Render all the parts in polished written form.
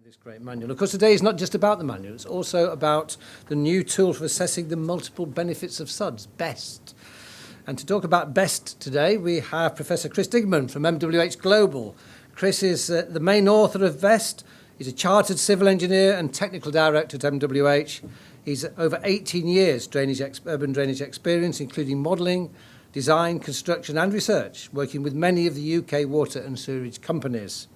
this great manual. Of course, today is not just about the manual, it's also about the new tool for assessing the multiple benefits of SuDS, BEST. And to talk about BEST today, we have Professor Chris Digman from MWH Global. Chris is the main author of BEST. He's a chartered civil engineer and technical director at MWH. He's over 18 years urban drainage experience, including modelling, design, construction and research, working with many of the UK water and sewerage companies.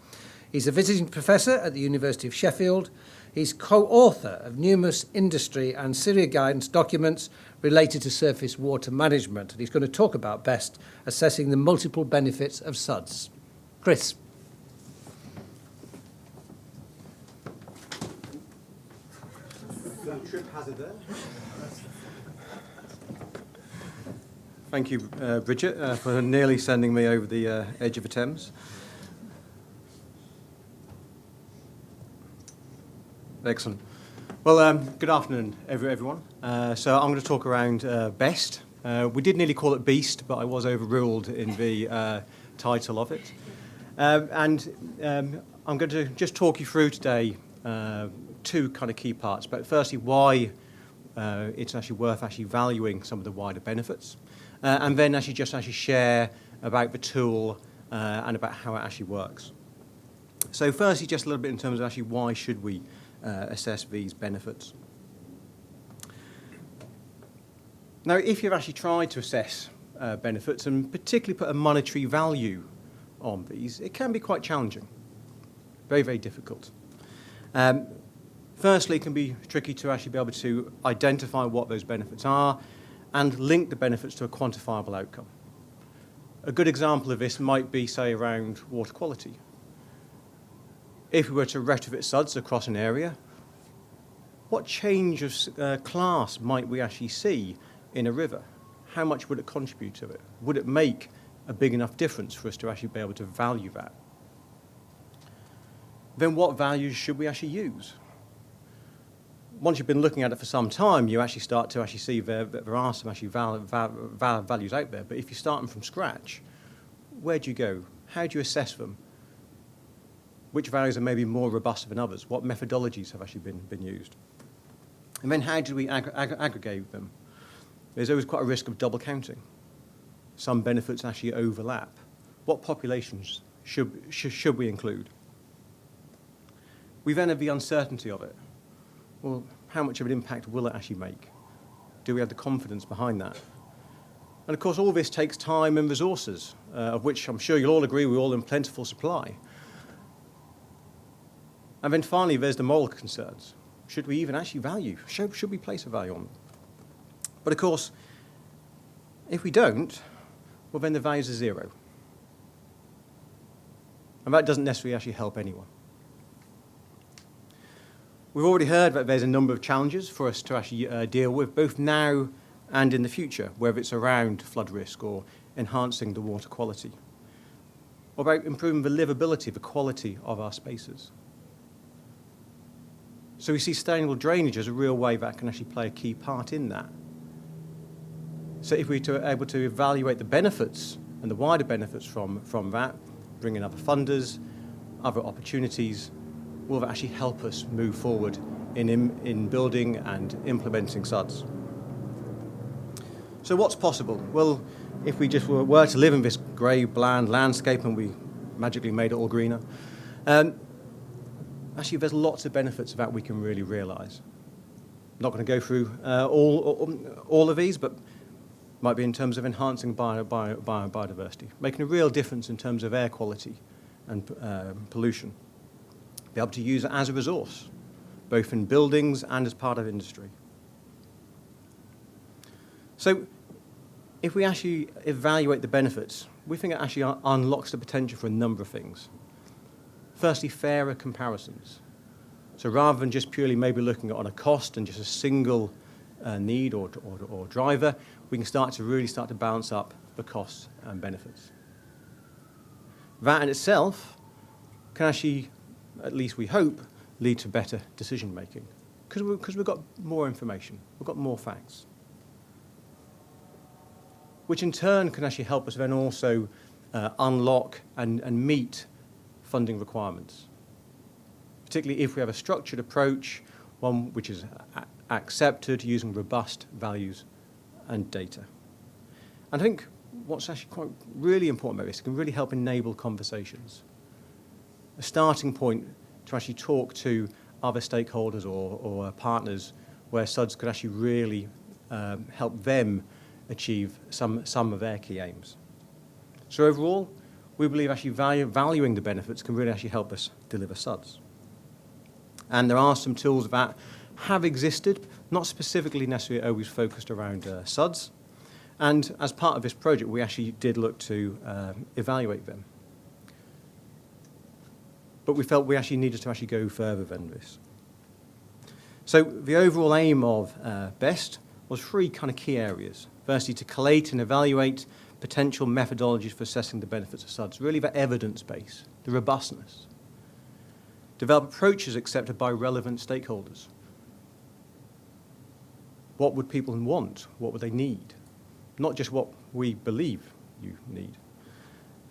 He's a visiting professor at the University of Sheffield. He's co-author of numerous industry and SIRIA guidance documents related to surface water management. And he's going to talk about BEST, assessing the multiple benefits of SuDS. Chris. Trip hazard there. Thank you, Bridget, for nearly sending me over the edge of the Thames. Excellent. Well, good afternoon, everyone. So I'm going to talk around BEST. We did nearly call it BEAST, but I was overruled in the title of it. I'm going to just talk you through today two kind of key parts. But firstly, why it's actually worth actually valuing some of the wider benefits, and then actually share about the tool and about how it actually works. So firstly, just a little bit in terms of actually why should we assess these benefits. Now, if you've actually tried to assess benefits and particularly put a monetary value on these, it can be quite challenging, very, very difficult. Firstly, it can be tricky to actually be able to identify what those benefits are and link the benefits to a quantifiable outcome. A good example of this might be, say, around water quality. If we were to retrofit SuDS across an area, what change of class might we actually see in a river? How much would it contribute to it? Would it make a big enough difference for us to actually be able to value that? Then what values should we actually use? Once you've been looking at it for some time, you actually start to actually see there are some actually values out there. But if you're starting from scratch, where do you go? How do you assess them? Which values are maybe more robust than others? What methodologies have actually been used? And then how do we aggregate them? There's always quite a risk of double counting. Some benefits actually overlap. What populations should we include? We then have the uncertainty of it. Well, how much of an impact will it actually make? Do we have the confidence behind that? And of course, all this takes time and resources, of which I'm sure you'll all agree we're all in plentiful supply. And then finally, there's the moral concerns. Should we even actually value? Should we place a value on them? But of course, if we don't, well, then the values are zero. And that doesn't necessarily actually help anyone. We've already heard that there's a number of challenges for us to actually deal with, both now and in the future, whether it's around flood risk or enhancing the water quality, or about improving the livability, the quality of our spaces. So we see sustainable drainage as a real way that can actually play a key part in that. So if we're able to evaluate the benefits and the wider benefits from that, bring in other funders, other opportunities, will that actually help us move forward in building and implementing SuDS. So what's possible? Well, if we just were to live in this grey, bland landscape and we magically made it all greener, actually there's lots of benefits that we can really realise. I'm not going to go through all of these, but might be in terms of enhancing biodiversity, making a real difference in terms of air quality and pollution. Be able to use it as a resource, both in buildings and as part of industry. So if we actually evaluate the benefits, we think it actually unlocks the potential for a number of things. Firstly, fairer comparisons. So rather than just purely maybe looking on a cost and just a single need or driver, we can really start to balance up the costs and benefits. That in itself can actually, at least we hope, lead to better decision making because we've got more information, we've got more facts, which in turn can actually help us then also unlock and meet funding requirements, particularly if we have a structured approach, one which is accepted using robust values and data. And I think what's actually quite really important about this, it can really help enable conversations. A starting point to actually talk to other stakeholders or partners where SuDS could actually really help them achieve some of their key aims. So overall, we believe actually valuing the benefits can really actually help us deliver SuDS. And there are some tools that have existed, not specifically necessarily always focused around SuDS. And as part of this project, we actually did look to evaluate them. But we felt we actually needed to actually go further than this. So the overall aim of BEST was three kind of key areas. Firstly, to collate and evaluate potential methodologies for assessing the benefits of SuDS, really the evidence base, the robustness. Develop approaches accepted by relevant stakeholders. What would people want? What would they need? Not just what we believe you need.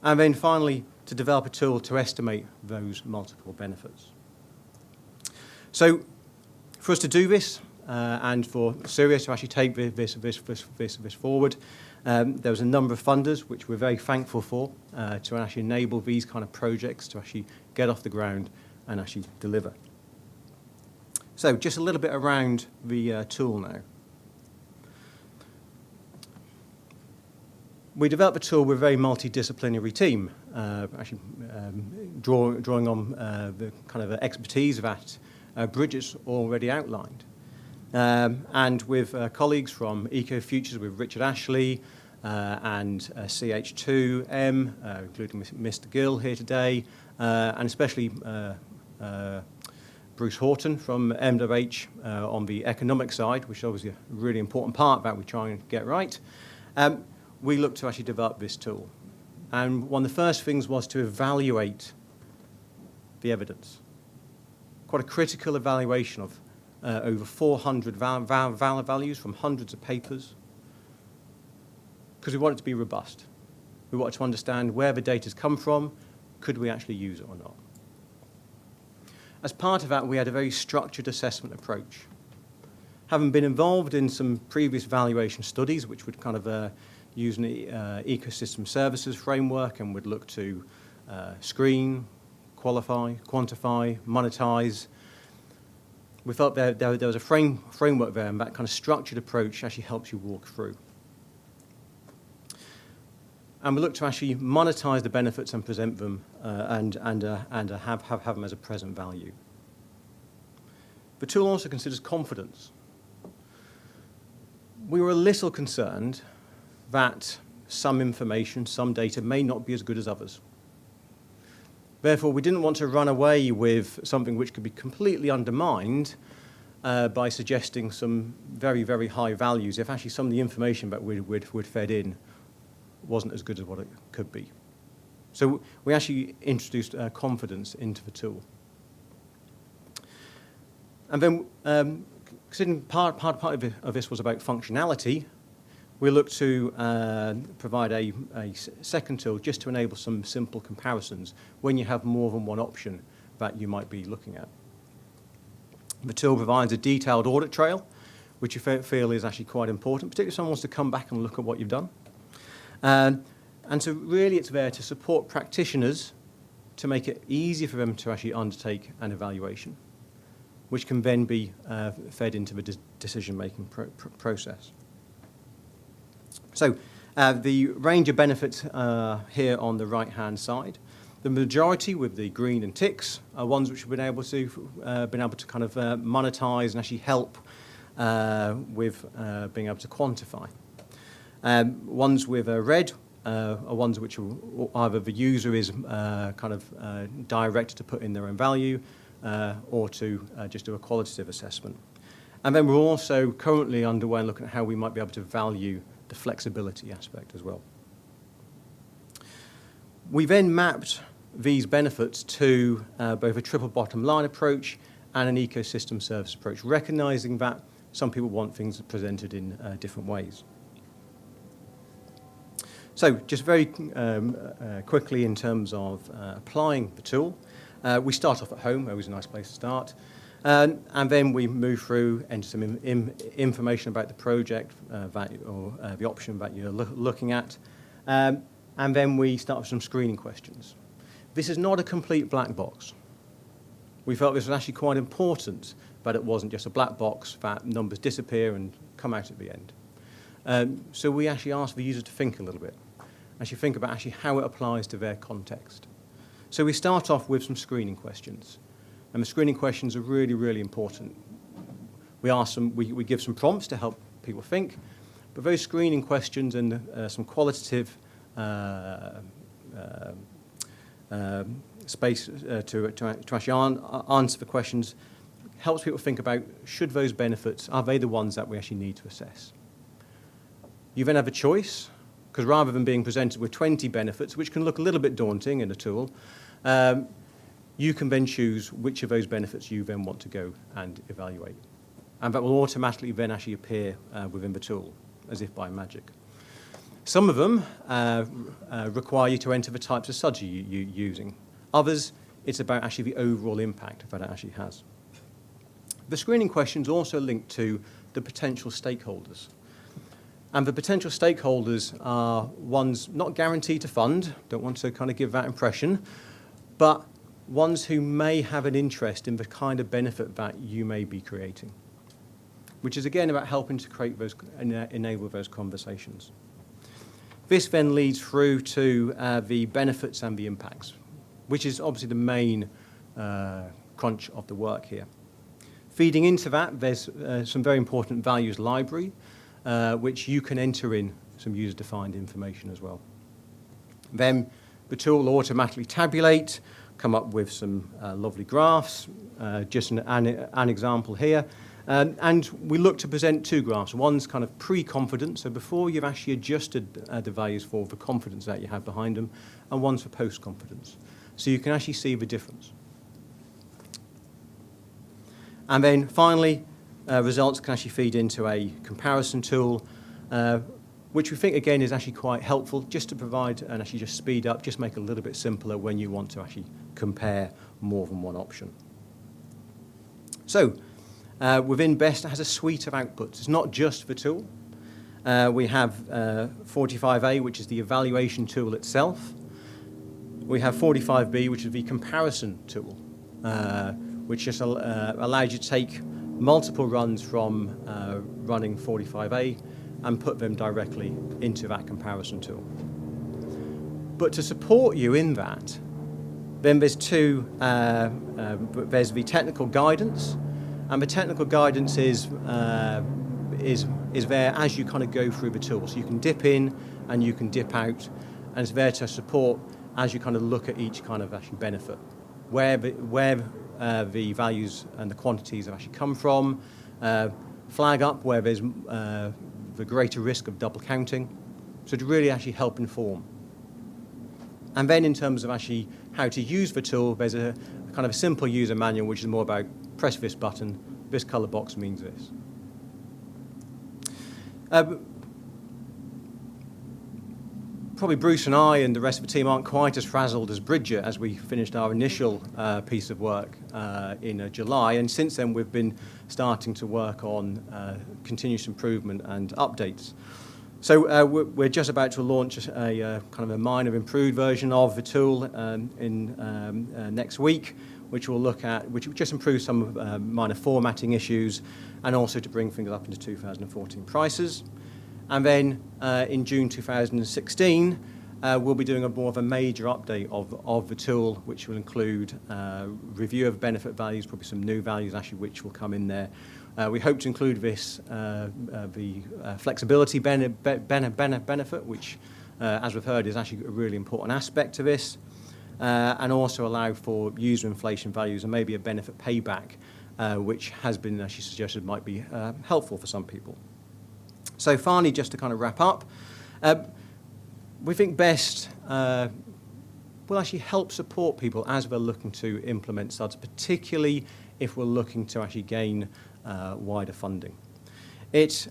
And then finally, to develop a tool to estimate those multiple benefits. So for us to do this, and for SuDS to actually take this forward, there was a number of funders which we're very thankful for to actually enable these kind of projects to actually get off the ground and actually deliver. So just a little bit around the tool now. We developed a tool with a very multidisciplinary team, actually drawing on the kind of expertise that Bridget's already outlined. And with colleagues from EcoFutures, with Richard Ashley and CH2M, including Mr. Gill here today, and especially Bruce Horton from MWH on the economic side, which is obviously a really important part that we try and get right. We looked to actually develop this tool. And one of the first things was to evaluate the evidence. Quite a critical evaluation of over 400 values from hundreds of papers, because we want it to be robust. We wanted to understand where the data's come from, could we actually use it or not. As part of that, we had a very structured assessment approach. Having been involved in some previous valuation studies, which would kind of use an ecosystem services framework and would look to screen, qualify, quantify, monetize. We felt there was a framework there, and that kind of structured approach actually helps you walk through. And we look to actually monetize the benefits and present them and have them as a present value. The tool also considers confidence. We were a little concerned that some information, some data may not be as good as others. Therefore, we didn't want to run away with something which could be completely undermined by suggesting some very, very high values if actually some of the information that we'd fed in wasn't as good as what it could be. So we actually introduced confidence into the tool. And then, considering part of this was about functionality, we looked to provide a second tool just to enable some simple comparisons when you have more than one option that you might be looking at. The tool provides a detailed audit trail, which you feel is actually quite important, particularly if someone wants to come back and look at what you've done. And so really it's there to support practitioners to make it easier for them to actually undertake an evaluation, which can then be fed into the decision-making process. So the range of benefits here on the right-hand side. The majority, with the green and ticks, are ones which have been able to kind of monetize and actually help with being able to quantify. Ones with red are ones which are either the user is kind of directed to put in their own value or to just do a qualitative assessment. And then we're also currently underway and looking at how we might be able to value the flexibility aspect as well. We then mapped these benefits to both a triple bottom line approach and an ecosystem service approach, recognizing that some people want things presented in different ways. So just very quickly in terms of applying the tool, We start off at home, always a nice place to start. And then we move through, enter some information about the project value or the option that you're looking at. And then we start with some screening questions. This is not a complete black box. We felt this was actually quite important, but it wasn't just a black box that numbers disappear and come out at the end. So we actually asked the user to think a little bit, actually think about actually how it applies to their context. So we start off with some screening questions. And the screening questions are really, really important. We give some prompts to help people think, but those screening questions and some qualitative space to actually answer the questions helps people think about, should those benefits, are they the ones that we actually need to assess? You then have a choice, because rather than being presented with 20 benefits, which can look a little bit daunting in a tool, you can then choose which of those benefits you then want to go and evaluate. And that will automatically then actually appear within the tool, as if by magic. Some of them require you to enter the types of SuDS you're using. Others, it's about actually the overall impact that it actually has. The screening questions also link to the potential stakeholders. And the potential stakeholders are ones not guaranteed to fund, don't want to kind of give that impression, but ones who may have an interest in the kind of benefit that you may be creating, which is again about helping to create those, enable those conversations. This then leads through to the benefits and the impacts, which is obviously the main crunch of the work here. Feeding into that, there's some very important values library, which you can enter in some user-defined information as well. Then the tool will automatically tabulate, come up with some lovely graphs, just an example here. And we look to present two graphs. One's kind of pre-confidence, so before you've actually adjusted the values for the confidence that you have behind them, and one's for post-confidence. So you can actually see the difference. And then finally, results can actually feed into a comparison tool, which we think, again, is actually quite helpful just to provide and actually just speed up, just make it a little bit simpler when you want to actually compare more than one option. So within BEST, it has a suite of outputs. It's not just the tool. We have 45A, which is the evaluation tool itself. We have 45B, which is the comparison tool, which just allows you to take multiple runs from running 45A and put them directly into that comparison tool. But to support you in that, then there's there's the technical guidance, and the technical guidance is there as you kind of go through the tool. So you can dip in and you can dip out, and it's there to support as you kind of look at each kind of actually benefit, where the values and the quantities have actually come from, flag up where there's the greater risk of double counting, so to really actually help inform. And then in terms of actually how to use the tool, there's a kind of a simple user manual which is more about press this button, this color box means this. Probably Bruce and I and the rest of the team aren't quite as frazzled as Bridget as we finished our initial piece of work in July, and since then we've been starting to work on continuous improvement and updates. So we're just about to launch a kind of a minor improved version of the tool next week, which will just improve some minor formatting issues and also to bring things up into 2014 prices. And then in June 2016, we'll be doing more of a major update of the tool, which will include review of benefit values, probably some new values actually which will come in there. We hope to include this, the flexibility benefit, which, as we've heard, is actually a really important aspect to this, and also allow for user inflation values and maybe a benefit payback, which has been actually suggested might be helpful for some people. So finally, just to kind of wrap up, we think BEST will actually help support people as we're looking to implement SuDS, particularly if we're looking to actually gain wider funding. It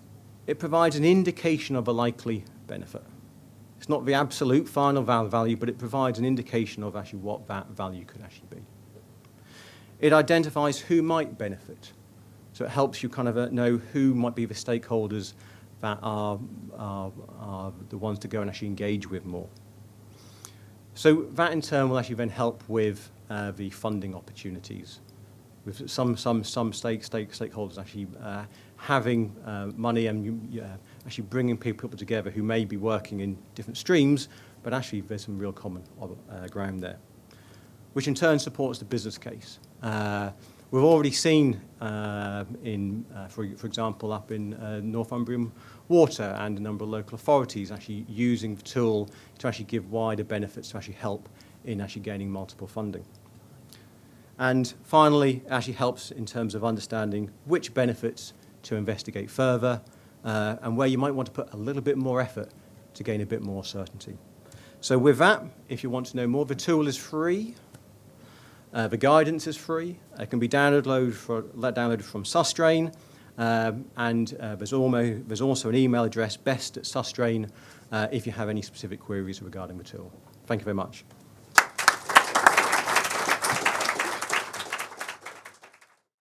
provides an indication of a likely benefit. It's not the absolute final value, but it provides an indication of actually what that value could actually be. It identifies who might benefit. So it helps you kind of know who might be the stakeholders that are the ones to go and actually engage with more. So that in turn will actually then help with the funding opportunities. With some stakeholders actually having money and actually bringing people together who may be working in different streams, but actually there's some real common ground there, which in turn supports the business case. We've already seen, for example, up in Northumbrian Water and a number of local authorities actually using the tool to actually give wider benefits to actually help in actually gaining multiple funding. And finally, it actually helps in terms of understanding which benefits to investigate further and where you might want to put a little bit more effort to gain a bit more certainty. So with that, if you want to know more, the tool is free. The guidance is free. It can be downloaded from SuStrain, and there's also an email address, best@sustrain, if you have any specific queries regarding the tool. Thank you very much.